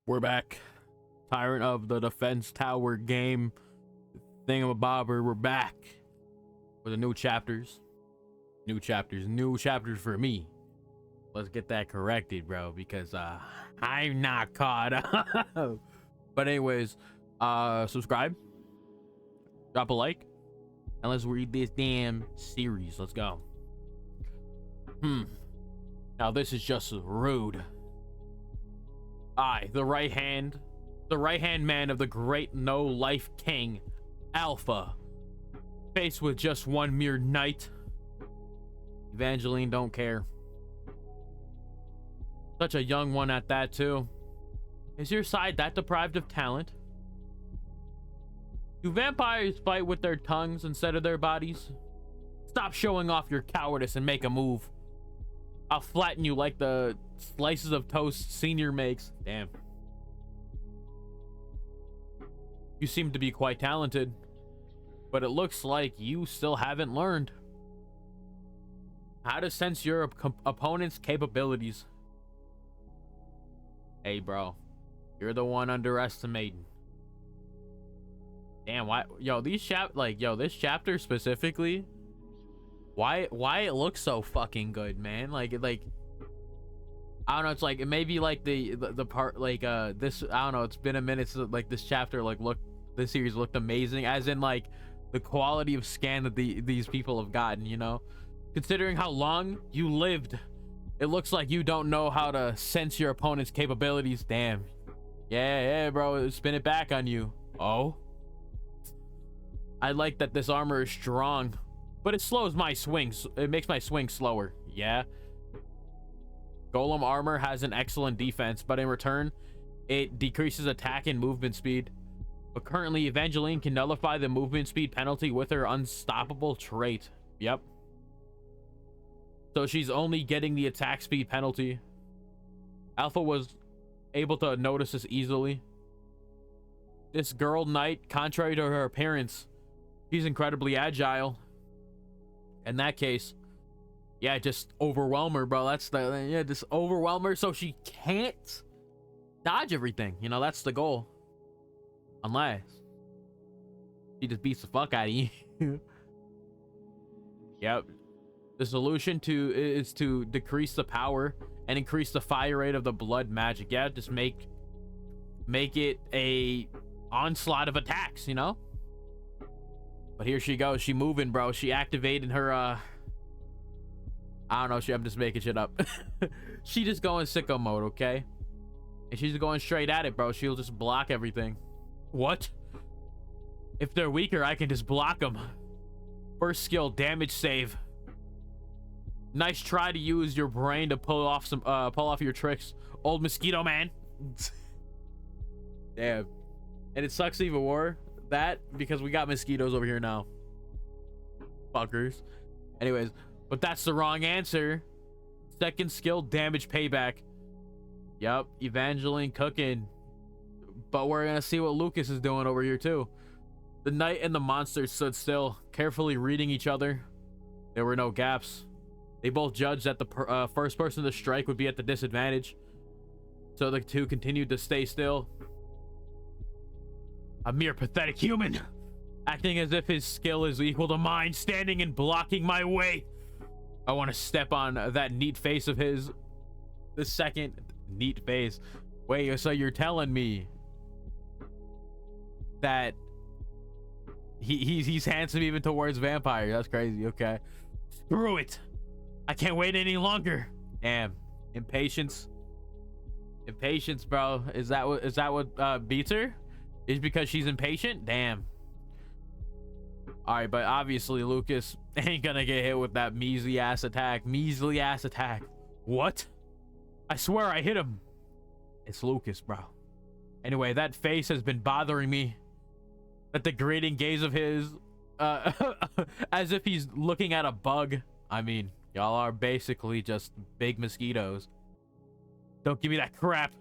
We're back. Tyrant of the Defense Tower game thingamabobber. We're back with the new chapters. New chapters for me. Let's get that corrected, bro, because I'm not caught up. But anyways, subscribe, drop a like, and let's read this damn series. Let's go. Now this is just rude. I, the right hand man of the great no-life king, Alpha, faced with just one mere night. Evangeline don't care. Such a young one at that, too. Is your side that deprived of talent? Do vampires fight with their tongues instead of their bodies? Stop showing off your cowardice and make a move. I'll flatten you like the slices of toast Senior makes. Damn. You seem to be quite talented, but it looks like you still haven't learned how to sense your opponent's capabilities. Hey, bro, you're the one underestimating. Damn, why? Yo, this chapter specifically. Why it looks so fucking good, man? Like I don't know. It's like it may be like the part like this. I don't know. It's been a minute since like this chapter this series looked amazing. As in like the quality of scan that these people have gotten. You know, considering how long you lived, it looks like you don't know how to sense your opponent's capabilities. Damn. Yeah, bro. Spin it back on you. Oh. I like that this armor is strong, but it slows my swings. It makes my swing slower. Yeah. Golem armor has an excellent defense, but in return, it decreases attack and movement speed. But currently, Evangeline can nullify the movement speed penalty with her unstoppable trait. Yep. So she's only getting the attack speed penalty. Alpha was able to notice this easily. This girl knight, contrary to her appearance, she's incredibly agile. In that case, yeah, just overwhelm her, bro. That's just overwhelm her so she can't dodge everything. You know, that's the goal. Unless she just beats the fuck out of you. Yep. The solution is to decrease the power and increase the fire rate of the blood magic. Yeah, just make it a onslaught of attacks, you know? But here she goes. She moving, bro. She activated her I don't know. I'm just making shit up. She just going sicko mode, okay? And she's going straight at it, bro. She'll just block everything. What? If they're weaker, I can just block them. First skill, damage save. Nice try to use your brain to pull off your tricks, old mosquito man. Damn. And it sucks even more that because we got mosquitoes over here now. Fuckers. Anyways, but that's the wrong answer. Second skill, damage payback. Yep, Evangeline cooking. But we're gonna see what Lucas is doing over here too. The knight and the monster stood still, carefully reading each other. There were no gaps. They both judged that the first person to strike would be at the disadvantage, so the two continued to stay still. A mere pathetic human, acting as if his skill is equal to mine, standing and blocking my way. I want to step on that neat face of his. The second neat face. Wait, so you're telling me that he's handsome even towards vampires? That's crazy. Okay, screw it. I can't wait any longer. Damn, impatience, bro. Is that what beats her? Is because she's impatient? Damn. All right, but obviously Lucas ain't gonna get hit with that measly ass attack. What? I swear I hit him. It's Lucas, bro. Anyway, that face has been bothering me. That degrading gaze of his, as if he's looking at a bug. I mean, y'all are basically just big mosquitoes. Don't give me that crap.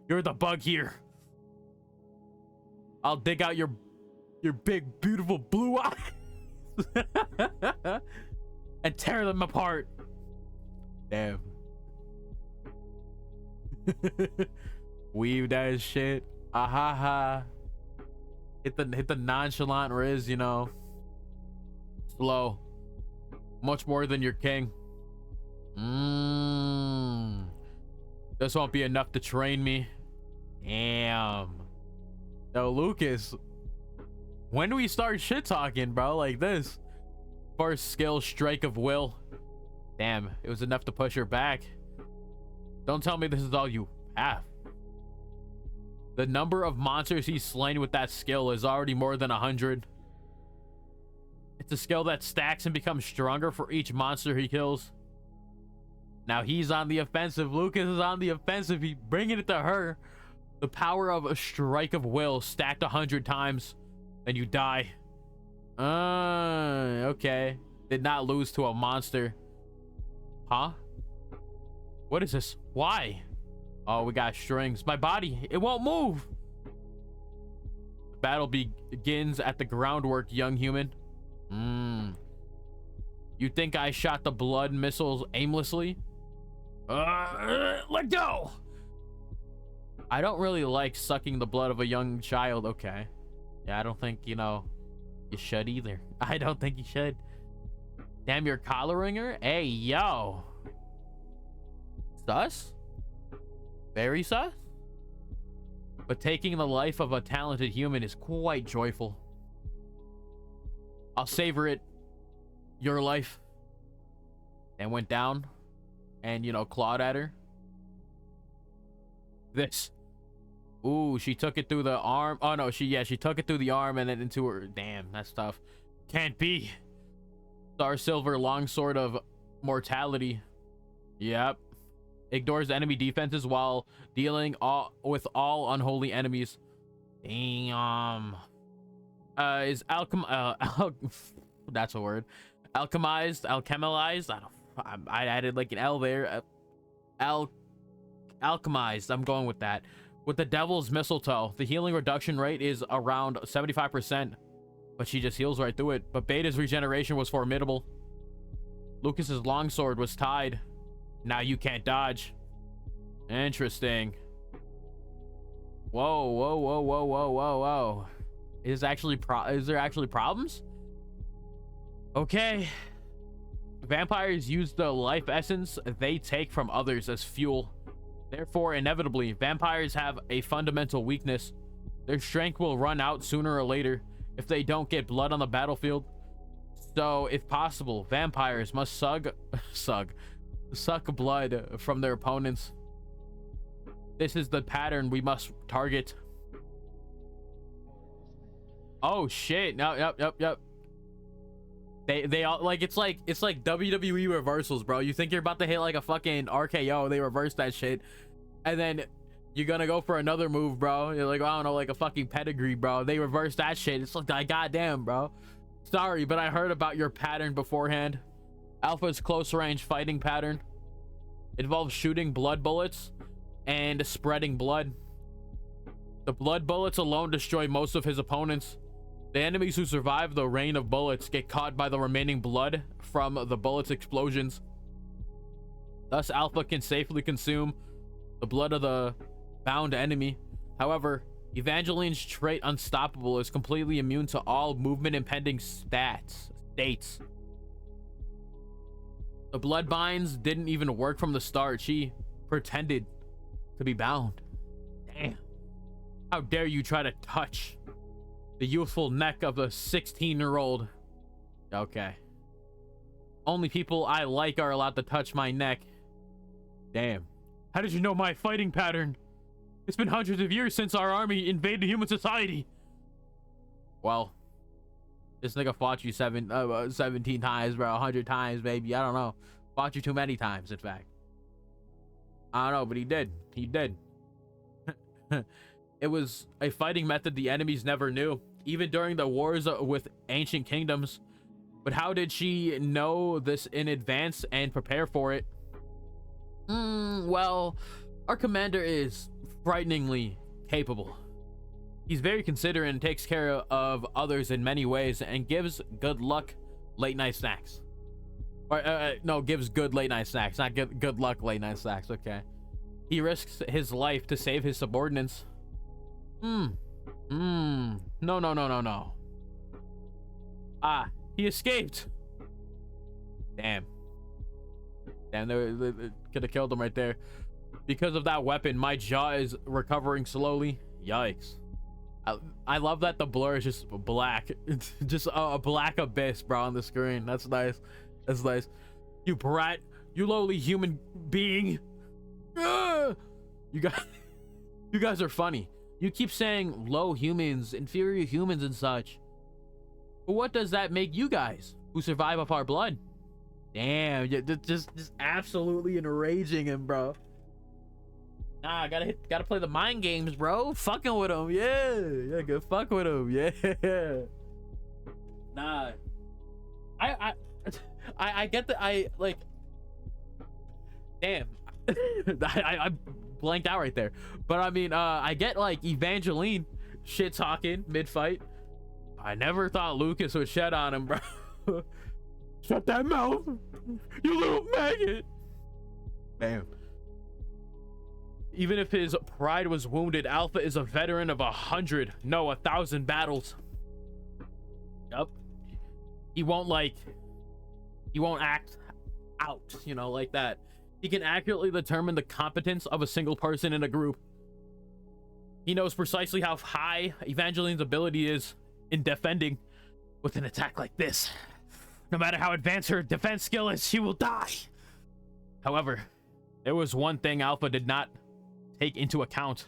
You're the bug here. I'll dig out your big, beautiful blue eyes and tear them apart. Damn. Weave that shit. Ah ha ha. Hit the nonchalant riz, you know. Slow. Much more than your king. This won't be enough to train me. Damn. Yo, Lucas. When do we start shit talking, bro? Like this. First skill, strike of will. Damn, it was enough to push her back. Don't tell me this is all you have. The number of monsters he's slain with that skill is already more than 100. It's a skill that stacks and becomes stronger for each monster he kills. Now he's on the offensive. Lucas is on the offensive. He's bringing it to her. The power of a strike of will stacked 100 times. Then you die. Okay. Did not lose to a monster. Huh? What is this? Why? Oh, we got strings. My body, it won't move. The battle begins at the groundwork, young human. You think I shot the blood missiles aimlessly? Let go. I don't really like sucking the blood of a young child. Okay. Yeah, I don't think, you know, you should either. I don't think you should. Damn, you're collaring her? Hey, yo. Sus? Very sus? But taking the life of a talented human is quite joyful. I'll savor it. Your life. And went down and, you know, clawed at her. This. Ooh, she took it through the arm. Oh no, she took it through the arm and then into her. Damn, that's tough. Can't be. Star Silver longsword of mortality. Yep. Ignores enemy defenses while dealing with all unholy enemies. Damn. Is that's a word. Alchemized. I added like an L there. Alchemized. I'm going with that. With the devil's mistletoe, the healing reduction rate is around 75%, but she just heals right through it. But Beta's regeneration was formidable. Lucas's longsword was tied. Now you can't dodge. Interesting. Whoa. Is there actually problems? Okay. Vampires use the life essence they take from others as fuel. Therefore, inevitably, vampires have a fundamental weakness. Their strength will run out sooner or later if they don't get blood on the battlefield. So, if possible, vampires must suck blood from their opponents. This is the pattern we must target. Oh shit! No, yep. They all like it's like WWE reversals, bro. You think you're about to hit like a fucking RKO, they reverse that shit, and then you're gonna go for another move, bro. You're like, I don't know, like a fucking pedigree, bro. They reverse that shit. It's like, goddamn, bro. Sorry, but I heard about your pattern beforehand. Alpha's close range fighting pattern involves shooting blood bullets and spreading blood. The blood bullets alone destroy most of his opponents. The enemies who survive the rain of bullets get caught by the remaining blood from the bullets' explosions. Thus, Alpha can safely consume the blood of the bound enemy. However, Evangeline's trait Unstoppable is completely immune to all movement impeding states. The blood binds didn't even work from the start. She pretended to be bound. Damn. How dare you try to touch the youthful neck of a 16-year-old. Okay. Only people I like are allowed to touch my neck. Damn. How did you know my fighting pattern? It's been hundreds of years since our army invaded human society. Well, this nigga fought you 17 times, bro. 100 times, baby. I don't know. Fought you too many times, in fact. I don't know, but he did. He did. It was a fighting method the enemies never knew, even during the wars with ancient kingdoms. But how did she know this in advance and prepare for it? Well, our commander is frighteningly capable. He's very considerate and takes care of others in many ways and gives good luck late night snacks. Or no, gives good late night snacks, not good luck late night snacks. Okay. He risks his life to save his subordinates. No, no, no, no, no. Ah, he escaped. Damn. Damn, they could have killed him right there. Because of that weapon, my jaw is recovering slowly. Yikes. I love that the blur is just black. It's just a black abyss, bro, on the screen. That's nice. That's nice. You brat. You lowly human being. You guys are funny. You keep saying low humans, inferior humans and such. But what does that make you guys who survive off our blood? Damn, just absolutely enraging him, bro. Nah, gotta play the mind games, bro. Fucking with him, yeah, good. Fuck with him, yeah. Nah, I get that. I like. Damn, I blanked out right there. But I mean, I get like Evangeline shit talking mid fight. I never thought Lucas would shed on him, bro. Shut that mouth, you little maggot. Damn. Even if his pride was wounded, Alpha is a veteran of 100, no, 1,000 battles. Yup. He won't act out, you know, like that. He can accurately determine the competence of a single person in a group. He knows precisely how high Evangeline's ability is in defending with an attack like this. No matter how advanced her defense skill is, she will die. However, there was one thing Alpha did not take into account.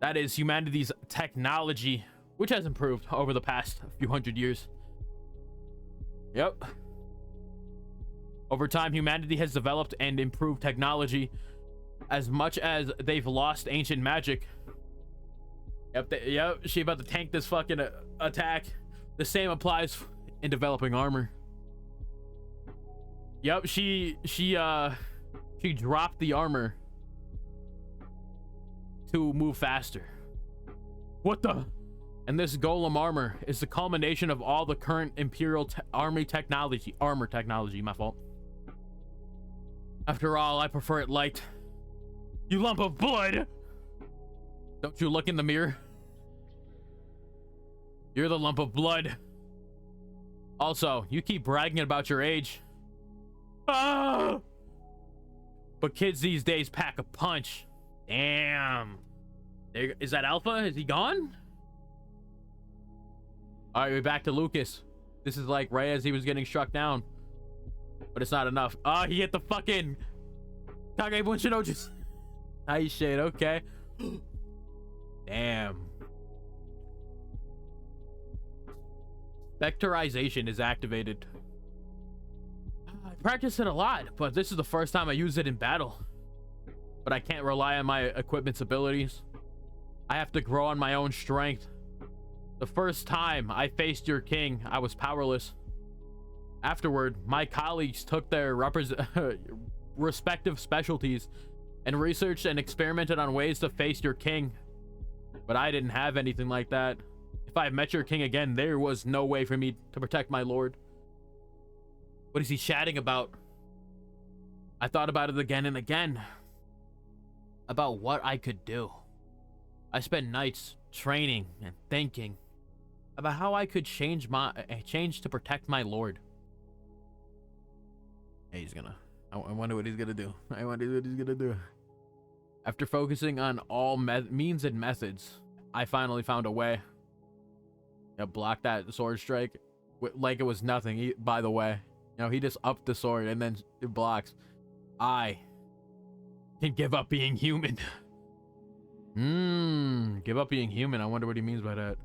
That is humanity's technology, which has improved over the past few hundred years. Yep. Over time, humanity has developed and improved technology as much as they've lost ancient magic. Yep, she about to tank this fucking attack. The same applies in developing armor. Yep, she dropped the armor to move faster. What the? And this golem armor is the culmination of all the current Imperial armor technology, my fault. After all, I prefer it light. You lump of blood! Don't you look in the mirror? You're the lump of blood. Also, you keep bragging about your age. Ah! But kids these days pack a punch. Damn. Is that Alpha? Is he gone? All right, we're back to Lucas. This is like right as he was getting struck down. But it's not enough. Oh, he hit the fucking Kage Bunshino just. Nice shade, okay. Damn. Vectorization is activated. I practice it a lot, but this is the first time I use it in battle. But I can't rely on my equipment's abilities. I have to grow on my own strength. The first time I faced your king, I was powerless. Afterward, my colleagues took their respective specialties and researched and experimented on ways to face your king. But I didn't have anything like that. If I met your king again, there was no way for me to protect my lord. What is he chatting about? I thought about it again and again. About what I could do. I spent nights training and thinking about how I could change to protect my lord. Hey, he's gonna. I wonder what he's gonna do. I wonder what he's gonna do. After focusing on all means and methods, I finally found a way. Yeah, block that sword strike like it was nothing. By the way, you know, he just upped the sword and then it blocks. I can give up being human. Give up being human. I wonder what he means by that.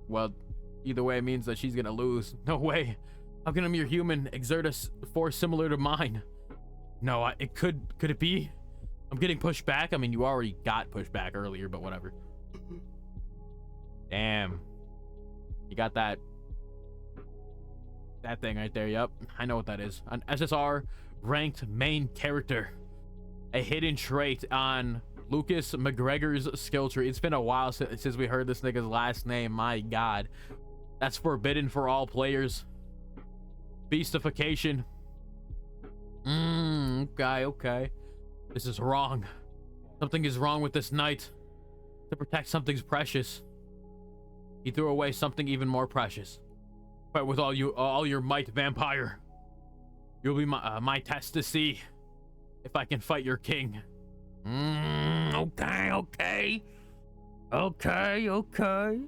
Well, either way, it means that she's gonna lose. No way. How can a mere human exert a force similar to mine? No, it could it be? I'm getting pushed back. I mean, you already got pushed back earlier, but whatever. Damn. You got that thing right there. Yep, I know what that is. An SSR ranked main character. A hidden trait on Lucas McGregor's skill tree. It's been a while since we heard this nigga's last name. My god. That's forbidden for all players. Beastification. Okay, okay. This is wrong. Something is wrong with this knight. To protect something's precious, he threw away something even more precious. Fight with all your might, vampire. You'll be my test to see if I can fight your king. Okay, okay. Okay, okay.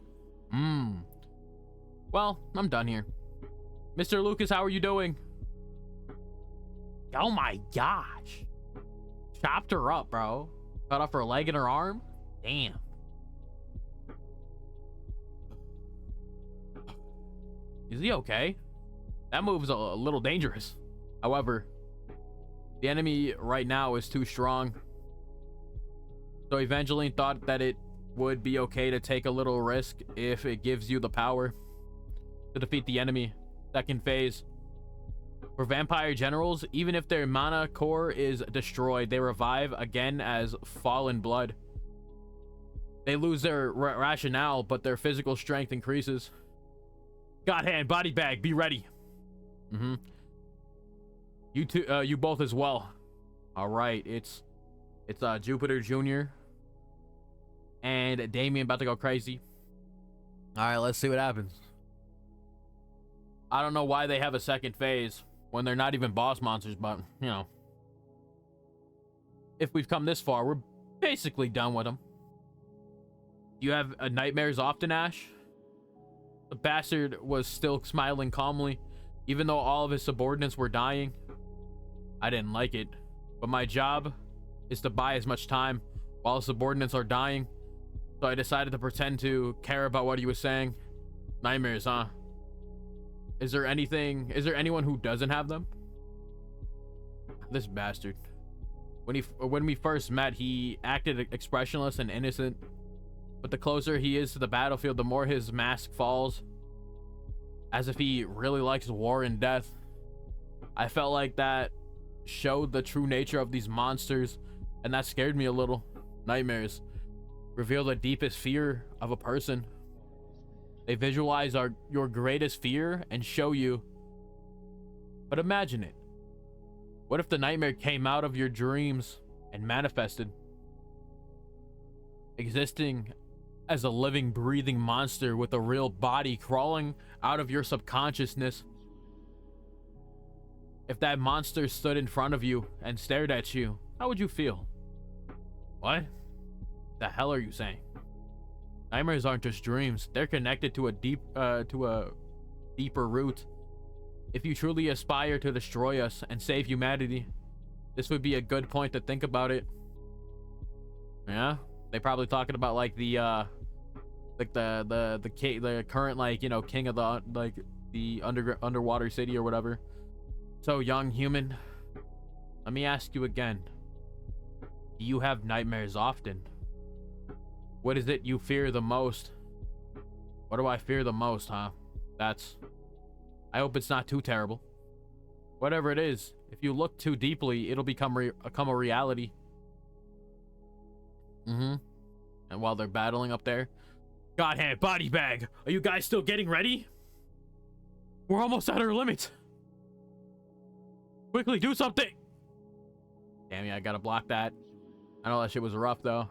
Well, I'm done here. Mr. Lucas, how are you doing? Oh my gosh. Chopped her up, bro. Cut off her leg and her arm. Damn. Is he okay? That move's a little dangerous. However, the enemy right now is too strong. So Evangeline thought that it would be okay to take a little risk if it gives you the power to defeat the enemy. Second phase. For vampire generals, even if their mana core is destroyed, they revive again as fallen blood. They lose their rationale, but their physical strength increases. God hand, body bag, be ready. You two, you both as well. All right, it's Jupiter Jr. and Damien about to go crazy. All right, let's see what happens. I don't know why they have a second phase when they're not even boss monsters, but you know, if we've come this far, we're basically done with them. You have nightmares often, Ash? The bastard was still smiling calmly, even though all of his subordinates were dying. I didn't like it, but my job is to buy as much time while subordinates are dying, so I decided to pretend to care about what he was saying. Nightmares, huh? Is there anyone who doesn't have them? This bastard. When we first met, he acted expressionless and innocent, but the closer he is to the battlefield, the more his mask falls, as if he really likes war and death. I felt like that showed the true nature of these monsters, and that scared me a little. Nightmares reveal the deepest fear of a person. They visualize your greatest fear and show you. But imagine it. What if the nightmare came out of your dreams and manifested, existing as a living, breathing monster with a real body crawling out of your subconsciousness? If that monster stood in front of you and stared at you, how would you feel? What the hell are you saying? Nightmares aren't just dreams. They're connected to a deeper root. If you truly aspire to destroy us and save humanity, this would be a good point to think about it. Yeah, they probably talking about like the current, like, you know, king of the the underwater city or whatever. So, young human, let me ask you again. Do you have nightmares often? What is it you fear the most? What do I fear the most, huh? I hope it's not too terrible. Whatever it is, if you look too deeply, it'll become a reality. And while they're battling up there, Godhand, body bag, are you guys still getting ready? We're almost at our limit. Quickly, do something. Damn, yeah, I gotta block that. I know that shit was rough, though.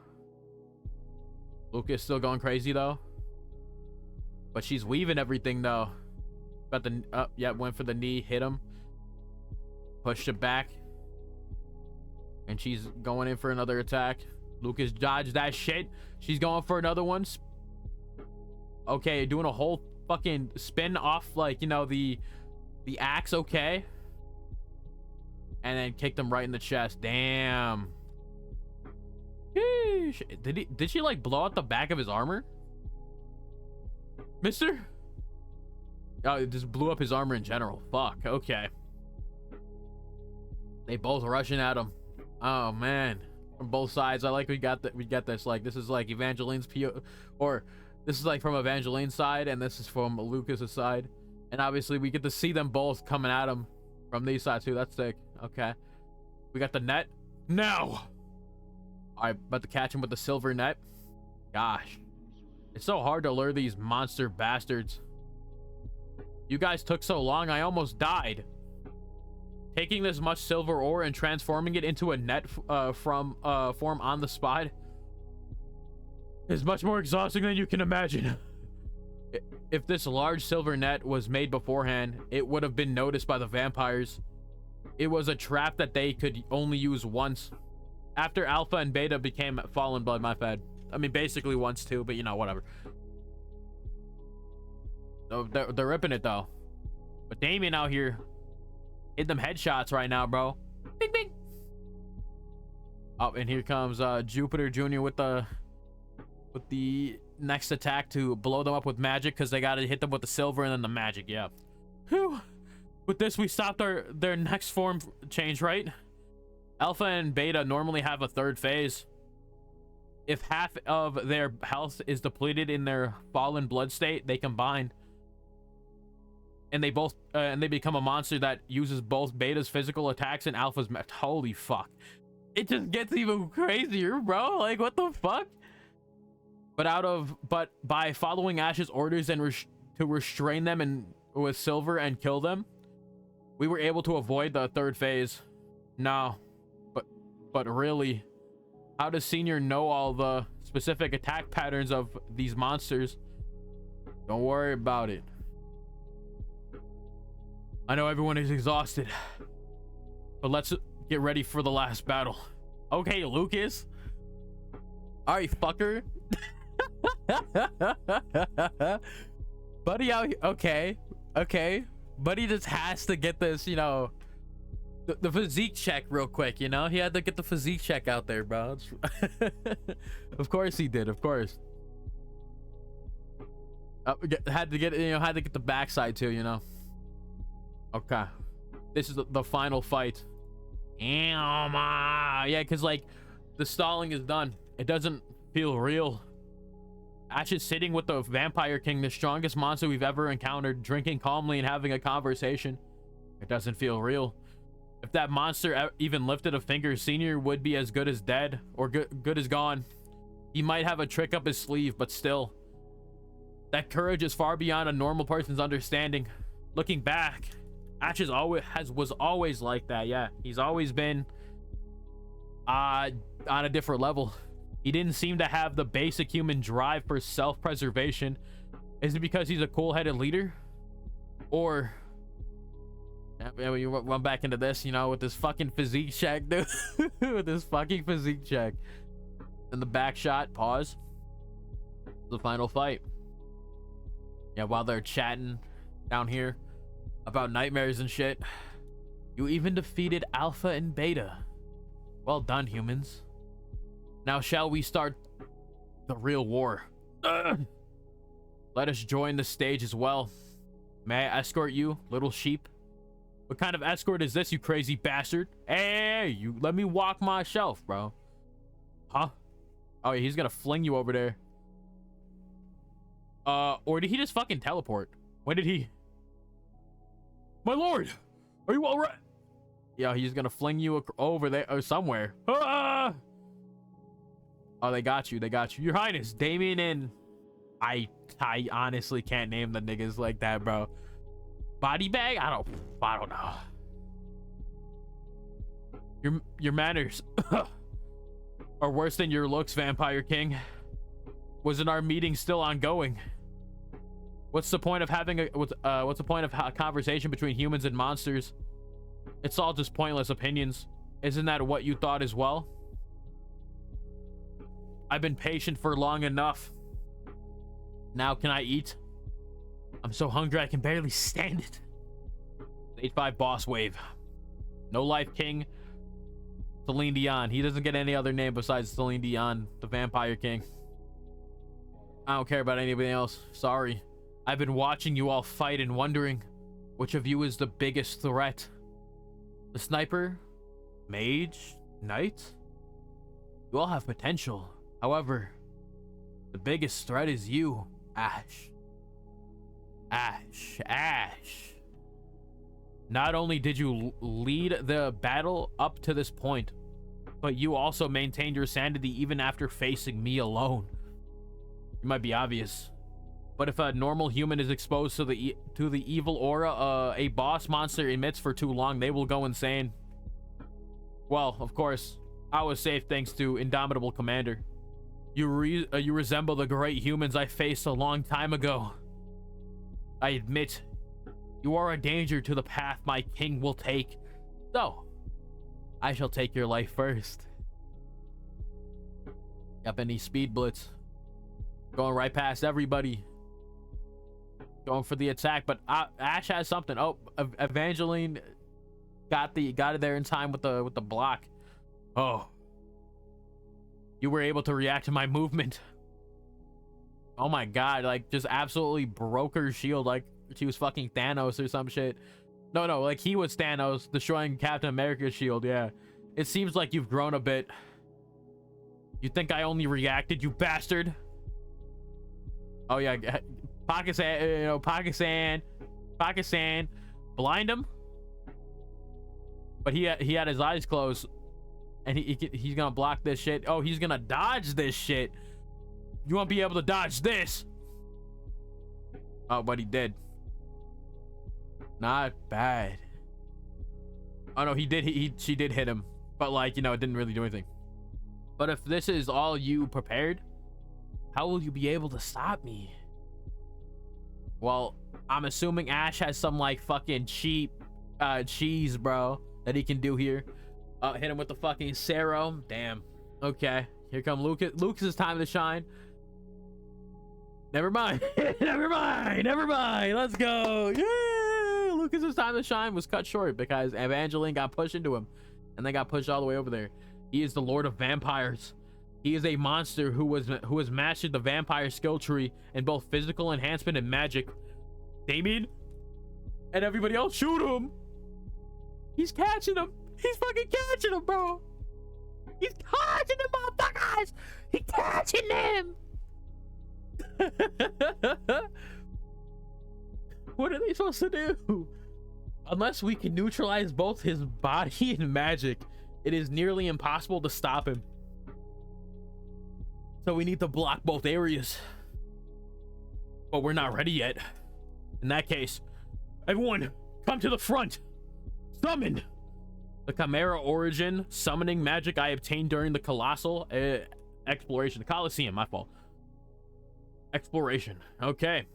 Lucas still going crazy, though. But she's weaving everything, though. Got the, yeah, went for the knee, hit him. Pushed it back. And she's going in for another attack. Lucas dodged that shit. She's going for another one. Okay, doing a whole fucking spin off, like, you know, the axe, okay. And then kicked him right in the chest. Damn. Sheesh. Did she like blow out the back of his armor? Mister? Oh, it just blew up his armor in general. Fuck, okay. They both rushing at him. Oh man. From both sides. I like we got this. Like, this is like Evangeline's or this is like from Evangeline's side, and this is from Lucas's side. And obviously we get to see them both coming at him from these sides too. That's sick. Okay. We got the net. No! Alright, about to catch him with the silver net. Gosh. It's so hard to lure these monster bastards. You guys took so long, I almost died. Taking this much silver ore and transforming it into a net from form on the spot is much more exhausting than you can imagine. If this large silver net was made beforehand, it would have been noticed by the vampires. It was a trap that they could only use once. After Alpha and Beta became Fallen Blood, my bad. I mean, basically once too, but you know, whatever. Oh, they're ripping it though. But Damien out here hit them headshots right now, bro. Bing, bing. Oh, and here comes Jupiter Jr. with the next attack to blow them up with magic, because they got to hit them with the silver and then the magic. Yeah. Whew. With this, we stopped their next form change, right? Alpha and Beta normally have a third phase. If half of their health is depleted in their fallen blood state, they combine. And they both and they become a monster that uses both Beta's physical attacks and Alpha's holy fuck. It just gets even crazier, bro. Like, what the fuck? But by following Ash's orders and to restrain them with silver and kill them, we were able to avoid the third phase. No, but really, how does Senior know all the specific attack patterns of these monsters? Don't worry about it. I know everyone is exhausted, but let's get ready for the last battle. Okay, Lucas. All right, fucker. Buddy out here. Okay. Buddy just has to get this, you know, the physique check real quick, you know? He had to get the physique check out there, bro. Of course he did, of course. Had to get the backside too, you know? Okay. This is the final fight. Yeah, because, like, the stalling is done. It doesn't feel real. Ash is sitting with the Vampire King, the strongest monster we've ever encountered, drinking calmly and having a conversation. It doesn't feel real. If that monster even lifted a finger, Senior would be as good as dead, or good as gone. He might have a trick up his sleeve, but still. That courage is far beyond a normal person's understanding. Looking back, Ash was always like that. Yeah, he's always been on a different level. He didn't seem to have the basic human drive for self-preservation. Is it because he's a cool-headed leader? Or yeah, when you run back into this, you know, with this fucking physique check, dude. With this fucking physique check. And the back shot, pause. The final fight. Yeah, while they're chatting down here about nightmares and shit. You even defeated Alpha and Beta. Well done, humans. Now shall we start the real war? Let us join the stage as well. May I escort you, little sheep? What kind of escort is this, you crazy bastard? Hey, you let me walk my shelf, bro. Huh? Oh, yeah, he's gonna fling you over there. Or did he just fucking teleport? When did he? My lord, are you all right? Yeah, he's gonna fling you over there or somewhere. Ah! Oh, they got you. They got you. Your Highness, Damien and I honestly can't name the niggas like that, bro. Body bag? I don't know. Your manners are worse than your looks, Vampire King. Wasn't our meeting still ongoing? What's the point of having what's the point of a conversation between humans and monsters? It's all just pointless opinions. Isn't that what you thought as well? I've been patient for long enough. Now can I eat? I'm so hungry I can barely stand it. 8-5 boss wave. No life king. Celine Dion. He doesn't get any other name besides Celine Dion, the Vampire King. I don't care about anybody else. Sorry. I've been watching you all fight and wondering which of you is the biggest threat. The sniper? Mage? Knight? You all have potential. However, the biggest threat is you, Ash. Ash. Not only did you lead the battle up to this point, but you also maintained your sanity even after facing me alone. It might be obvious, But if a normal human is exposed to the evil aura a boss monster emits for too long, they will go insane. Well, of course, I was safe thanks to Indomitable Commander. You resemble the great humans I faced a long time ago. I admit, you are a danger to the path my king will take. So, I shall take your life first. Up any speed blitz. Going right past everybody. Going for the attack, but Ash has something. Oh, Evangeline got it there in time with the block. Oh. You were able to react to my movement. Oh my god, like just absolutely broke her shield like she was fucking Thanos or some shit. No, like he was Thanos destroying Captain America's shield. Yeah. It seems like you've grown a bit. You think I only reacted, you bastard? Oh yeah, Pakistan, Pakistan, blind him. But he had his eyes closed, and he's gonna block this shit. Oh, he's gonna dodge this shit. You won't be able to dodge this. Oh, but he did. Not bad. Oh no, he did. She did hit him, but like, you know, it didn't really do anything. But if this is all you prepared, how will you be able to stop me? Well, I'm assuming Ash has some like fucking cheap cheese, bro, that he can do here. Hit him with the fucking serum. Damn. Okay, here come Lucas. Lucas's time to shine. Never mind. Never mind. Let's go. Yeah. Lucas's time to shine was cut short because Evangeline got pushed into him, and they got pushed all the way over there. He is the Lord of Vampires. He is a monster who has mastered the vampire skill tree in both physical enhancement and magic. Damien and everybody else, shoot him. He's catching him. He's fucking catching him, bro. He's catching them, motherfuckers. He's catching them. What are they supposed to do? Unless we can neutralize both his body and magic, it is nearly impossible to stop him. So we need to block both areas. But we're not ready yet. In that case, everyone, come to the front. Summon! The Chimera origin summoning magic I obtained during the colossal exploration. The Colosseum, my fault. Exploration. Okay.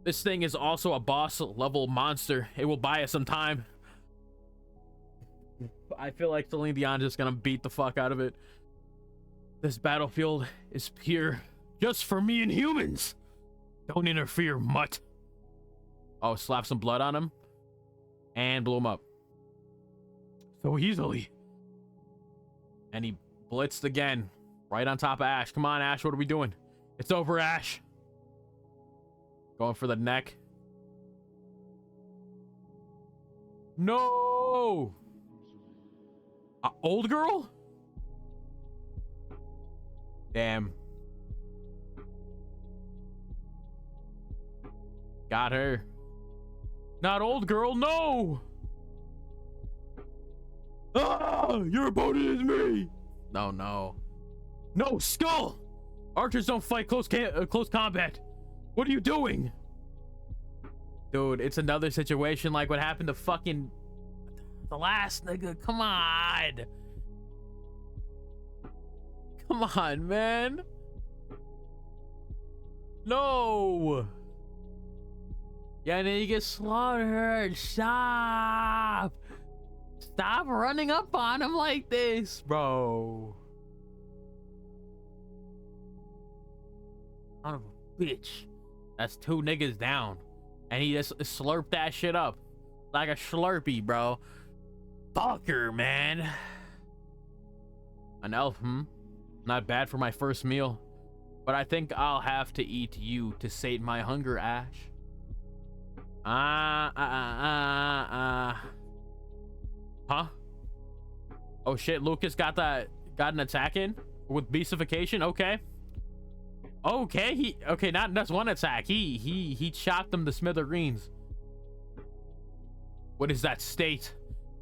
This thing is also a boss level monster. It will buy us some time. I feel like Celine Dion's just gonna beat the fuck out of it. This battlefield is pure just for me and humans. Don't interfere, mutt. Oh, slap some blood on him and blew him up so easily. And he blitzed again right on top of Ash. Come on, Ash, what are we doing? It's over, Ash. Going for the neck. No. Old girl? Damn. Got her. Not old girl, no! Ah! Your opponent is me! No. No, Skull! Archers don't fight close combat. What are you doing? Dude, it's another situation like what happened to fucking the last nigga. Come on. Come on, man. No. Yeah, and then you get slaughtered. Stop. Stop running up on him like this, bro. Son of a bitch. That's 2 niggas down. And he just slurped that shit up. Like a Slurpee, bro. Fucker, man. An elf, Not bad for my first meal. But I think I'll have to eat you to sate my hunger, Ash. Huh? Oh shit, Lucas got an attack in with beastification. Okay. Okay, not just one attack. He chopped them to smithereens. What is that state?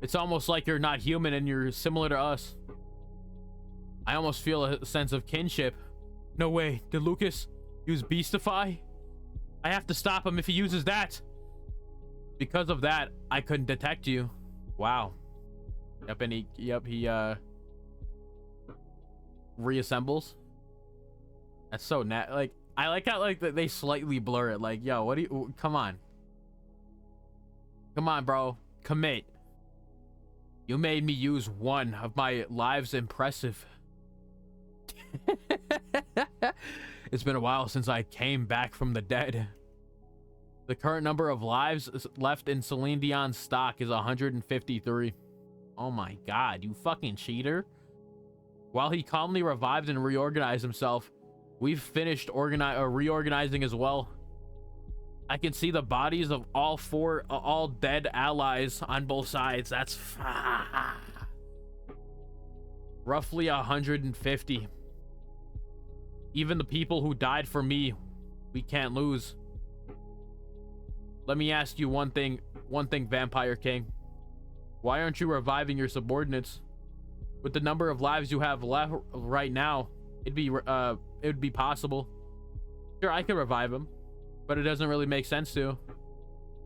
It's almost like you're not human and you're similar to us. I almost feel a sense of kinship. No way. Did Lucas Use Beastify? I have to stop him if he uses that. Because of that, I couldn't detect you. Wow. Yep, and he reassembles. That's so like, I like how like they slightly blur it. Like, yo, what do you, come on. Come on, bro. Commit. You made me use one of my lives. Impressive. It's been a while since I came back from the dead. The current number of lives left in Celine Dion's stock is 153. Oh my god, you fucking cheater. While he calmly revived and reorganized himself, we've finished reorganizing as well. I can see the bodies of all dead allies on both sides. That's roughly 150. Even the people who died for me, we can't lose. Let me ask you one thing, Vampire King. Why aren't you reviving your subordinates? With the number of lives you have left right now, it would be possible. Sure, I could revive him, but it doesn't really make sense to.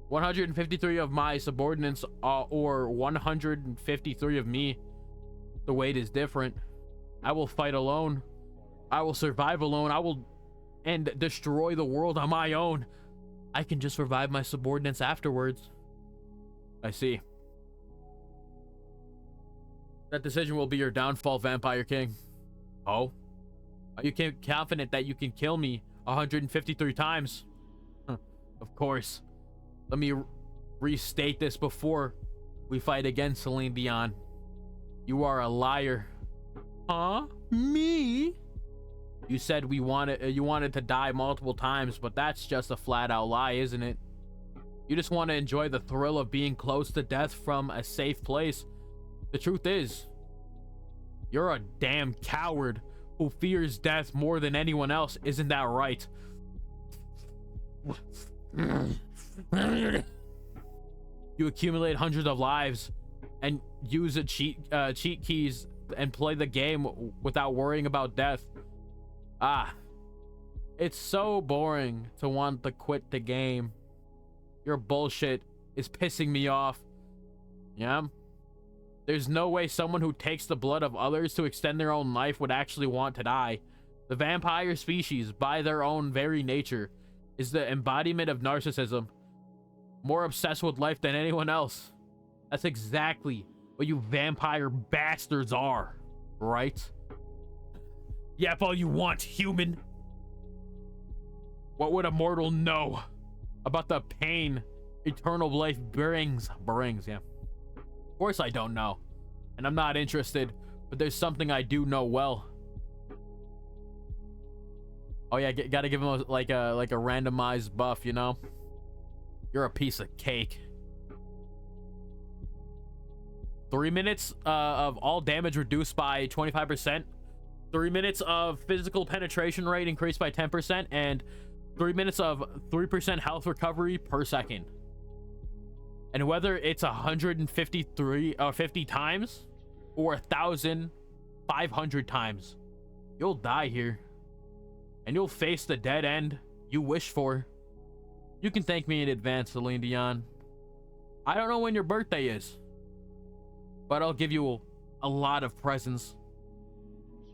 153 of my subordinates or 153 of me. The weight is different. I will fight alone. I will survive alone. I will destroy the world on my own. I can just revive my subordinates afterwards. I see. That decision will be your downfall, Vampire King. Oh? Are you confident that you can kill me 153 times? Of course. Let me restate this before we fight again, Celine Dion. You are a liar. Huh? Me? You said you wanted to die multiple times, but that's just a flat-out lie, isn't it? You just want to enjoy the thrill of being close to death from a safe place. The truth is, you're a damn coward who fears death more than anyone else. Isn't that right? You accumulate hundreds of lives and use cheat keys and play the game without worrying about death. Ah, it's so boring to want to quit the game. Your bullshit is pissing me off. Yeah? There's no way someone who takes the blood of others to extend their own life would actually want to die. The vampire species, by their own very nature, is the embodiment of narcissism. More obsessed with life than anyone else. That's exactly what you vampire bastards are, right? Yap all you want, human. What would a mortal know about the pain eternal life brings? Yeah. Of course I don't know. And I'm not interested, but there's something I do know well. Oh yeah, gotta give him like a randomized buff, you know? You're a piece of cake. 3 minutes of all damage reduced by 25%. 3 minutes of physical penetration rate increased by 10%, and 3 minutes of 3% health recovery per second. And whether it's 153 or 50 times or 1,500 times, you'll die here. And you'll face the dead end you wish for. You can thank me in advance, Celine Dion. I don't know when your birthday is, but I'll give you a lot of presents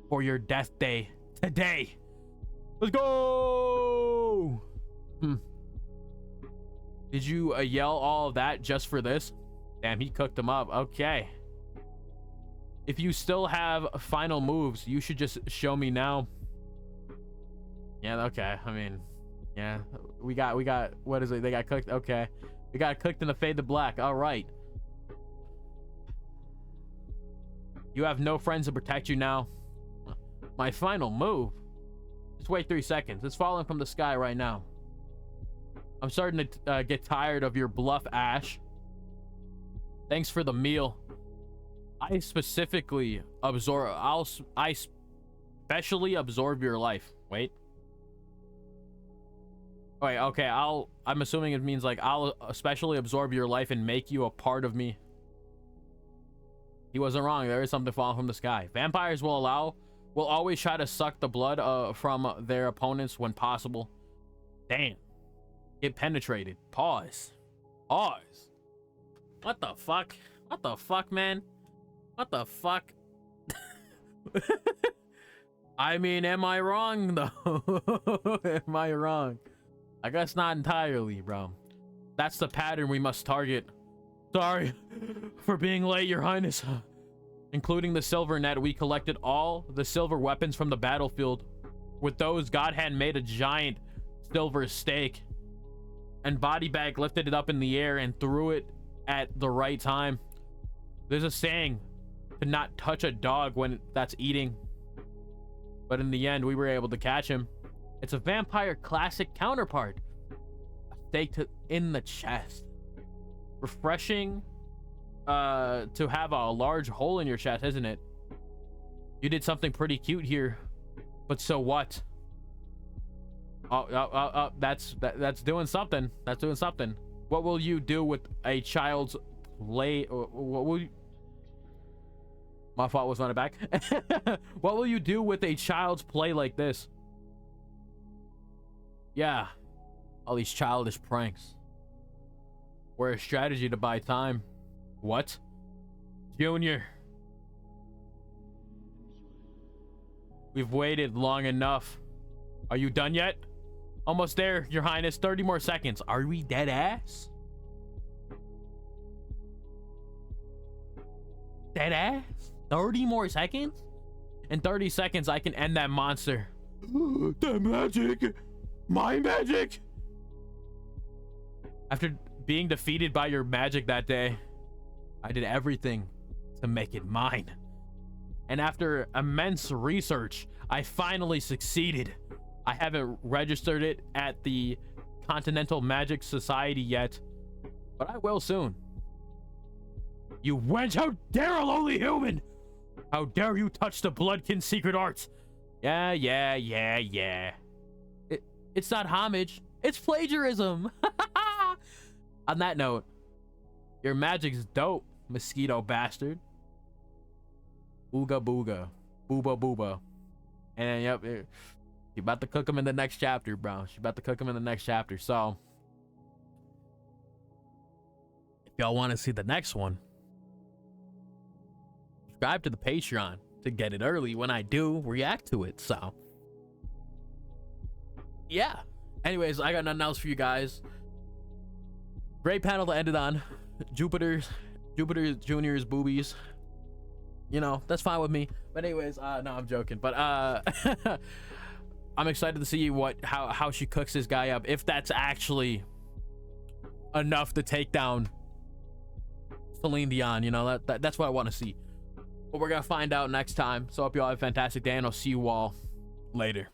for your death day today. Let's go! Did you yell all of that just for this? Damn, he cooked them up. Okay. If you still have final moves, you should just show me now. Yeah, okay. I mean, yeah. We got, what is it? They got cooked. Okay. We got cooked in the fade to black. All right. You have no friends to protect you now. My final move? Just wait 3 seconds. It's falling from the sky right now. I'm starting to get tired of your bluff, Ash. Thanks for the meal. I specifically absorb... I specially absorb your life. Wait. Wait, okay, I'm assuming it means like I'll especially absorb your life and make you a part of me. He wasn't wrong. There is something falling from the sky. Vampires will allow will always try to suck the blood from their opponents when possible. Damn. Get penetrated. Pause. Pause. What the fuck? What the fuck, man? What the fuck? I mean, am I wrong though? Am I wrong? I guess not entirely, bro. That's the pattern we must target. Sorry for being late, Your Highness. Including the silver net, we collected all the silver weapons from the battlefield. With those, Godhand made a giant silver stake, and Body Bag lifted it up in the air and threw it at the right time. There's a saying to not touch a dog when that's eating, but in the end we were able to catch him. It's a vampire classic counterpart. A stake in the chest. Refreshing to have a large hole in your chest, isn't it? You did something pretty cute here, but so what? That's doing something. That's doing something. What will you do with a child's play? What will you... My fault, was on it back. What will you do with a child's play like this? Yeah, all these childish pranks were a strategy to buy time. What? Junior, we've waited long enough. Are you done yet? Almost there, Your Highness. 30 more seconds. Are we dead ass? Dead ass? 30 more seconds? In 30 seconds, I can end that monster. The magic! My magic! After being defeated by your magic that day, I did everything to make it mine. And after immense research, I finally succeeded. I haven't registered it at the Continental Magic Society yet, but I will soon. You wench, how dare a lowly human! How dare you touch the Bloodkin secret arts? Yeah. It's not homage, it's plagiarism. On that note, your magic's dope, mosquito bastard. Ooga booga. Booba booba. And yep, she about to cook him in the next chapter, bro. She about to cook him in the next chapter. So, if y'all want to see the next one, subscribe to the Patreon to get it early when I do react to it. So, yeah. Anyways, I got nothing else for you guys. Great panel to end it on. Jupiter Junior's boobies. You know, that's fine with me. But anyways, no, I'm joking. But I'm excited to see how she cooks this guy up, if that's actually enough to take down Celine Dion. You know, that's what I want to see. But we're gonna find out next time. So I hope you all have a fantastic day, and I'll see you all later.